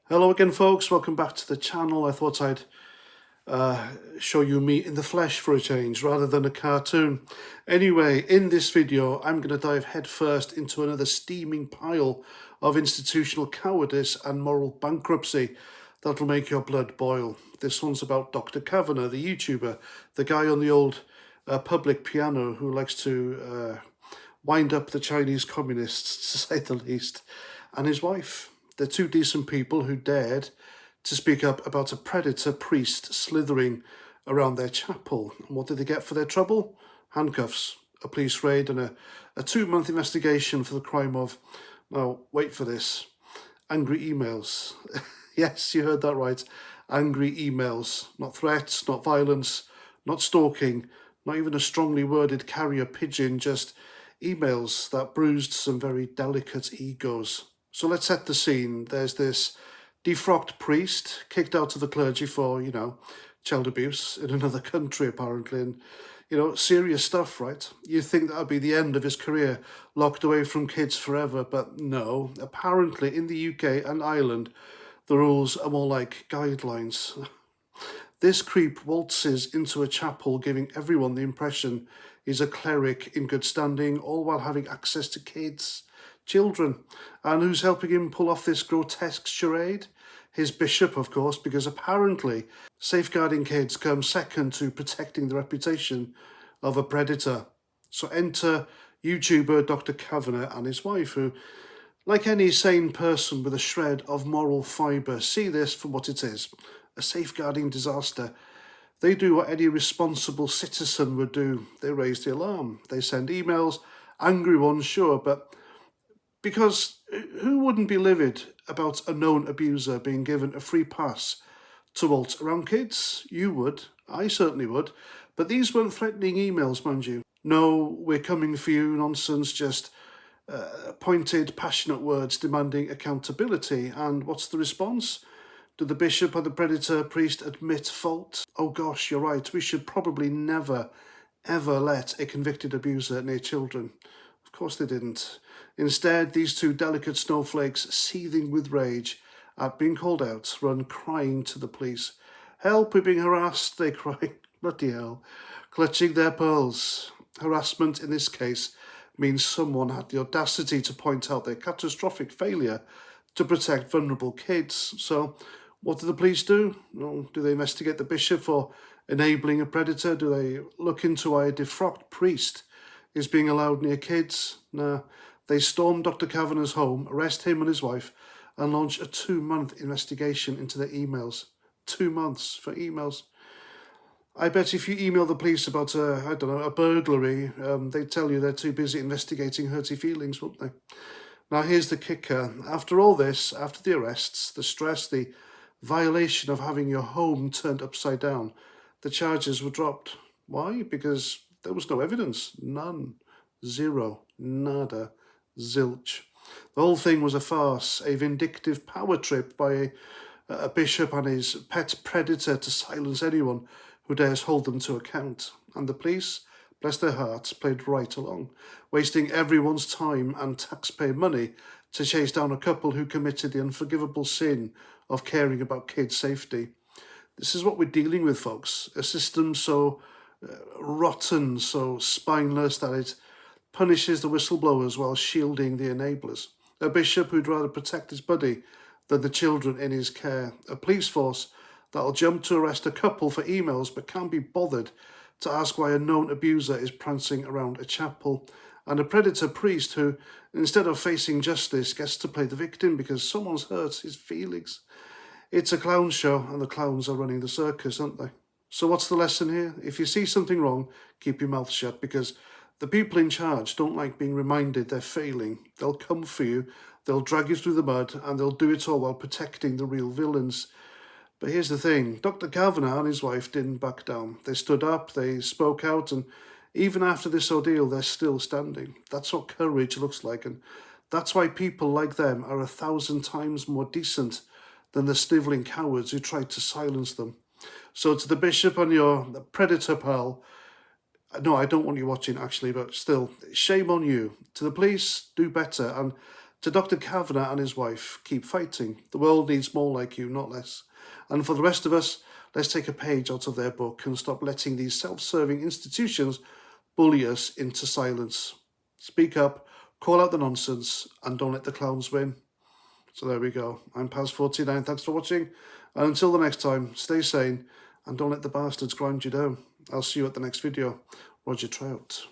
Hello again, folks. Welcome back to the channel. I thought I'd show you me in the flesh for a change rather than a cartoon. Anyway, in this video, I'm going to dive headfirst into another steaming pile of institutional cowardice and moral bankruptcy that'll make your blood boil. This one's about Dr. Kavanagh, the YouTuber, the guy on the old public piano who likes to wind up the Chinese communists, to say the least, and his wife. They're two decent people who dared to speak up about a predator priest slithering around their chapel. And what did they get for their trouble? Handcuffs, a police raid, and a 2-month investigation for the crime of, now wait for this, angry emails. Yes, you heard that right. Angry emails. Not threats, not violence, not stalking, not even a strongly worded carrier pigeon, just emails that bruised some very delicate egos. So let's set the scene. There's this defrocked priest kicked out of the clergy for, child abuse in another country, apparently. And, serious stuff, right? You'd think that would be the end of his career, locked away from kids forever. But no, apparently in the UK and Ireland, the rules are more like guidelines. This creep waltzes into a chapel, giving everyone the impression he's a cleric in good standing, all while having access to children. And who's helping him pull off this grotesque charade? His bishop, of course, because apparently safeguarding kids comes second to protecting the reputation of a predator. So enter YouTuber Dr. Kavanagh and his wife, who, like any sane person with a shred of moral fibre, see this for what it is, a safeguarding disaster. They do what any responsible citizen would do. They raise the alarm. They send emails, angry ones, sure, but because who wouldn't be livid about a known abuser being given a free pass to waltz around kids? You would. I certainly would. But these weren't threatening emails, mind you. No, we're coming for you nonsense, just pointed, passionate words demanding accountability. And what's the response? Do the bishop and the predator priest admit fault? Oh gosh, you're right. We should probably never, ever let a convicted abuser near children. Of course they didn't. Instead, these two delicate snowflakes, seething with rage at being called out, run crying to the police. Help, we're being harassed, they cry. Bloody hell. Clutching their pearls. Harassment in this case means someone had the audacity to point out their catastrophic failure to protect vulnerable kids. So what do the police do? Well, do they investigate the bishop for enabling a predator? Do they look into why a defrocked priest is being allowed near kids? Nah, they storm Dr. Kavanagh's home, arrest him and his wife, and launch a 2-month investigation into their emails. 2 months for emails. I bet if you email the police about a burglary, they tell you they're too busy investigating hurty feelings, won't they? Now here's the kicker. After all this, after the arrests, the stress, the violation of having your home turned upside down, the charges were dropped. Why? Because there was no evidence. None. Zero. Nada. Zilch. The whole thing was a farce, a vindictive power trip by a bishop and his pet predator to silence anyone who dares hold them to account. And the police, bless their hearts, played right along, wasting everyone's time and taxpayer money to chase down a couple who committed the unforgivable sin of caring about kids' safety. This is what we're dealing with, folks. A system so rotten, so spineless that it punishes the whistleblowers while shielding the enablers. A bishop who'd rather protect his buddy than the children in his care. A police force that'll jump to arrest a couple for emails but can't be bothered to ask why a known abuser is prancing around a chapel. And a predator priest who, instead of facing justice, gets to play the victim because someone's hurt his feelings. It's a clown show, and the clowns are running the circus, aren't they? So what's the lesson here? If you see something wrong, keep your mouth shut, because the people in charge don't like being reminded they're failing. They'll come for you, they'll drag you through the mud, and they'll do it all while protecting the real villains. But here's the thing, Dr. Kavanagh and his wife didn't back down. They stood up, they spoke out, and even after this ordeal, they're still standing. That's what courage looks like, and that's why people like them are 1,000 times more decent than the snivelling cowards who tried to silence them. So to the bishop and your predator pal, no, I don't want you watching actually, but still, shame on you. To the police, do better, and To Dr. Kavanagh and his wife, keep fighting. The world needs more like you, not less. And for the rest of us, let's take a page out of their book and stop letting these self-serving institutions bully us into silence. Speak up, call out the nonsense, and don't let the clowns win. So there we go. I'm Paz49. Thanks for watching. And until the next time, stay sane and don't let the bastards grind you down. I'll see you at the next video. Roger Trout.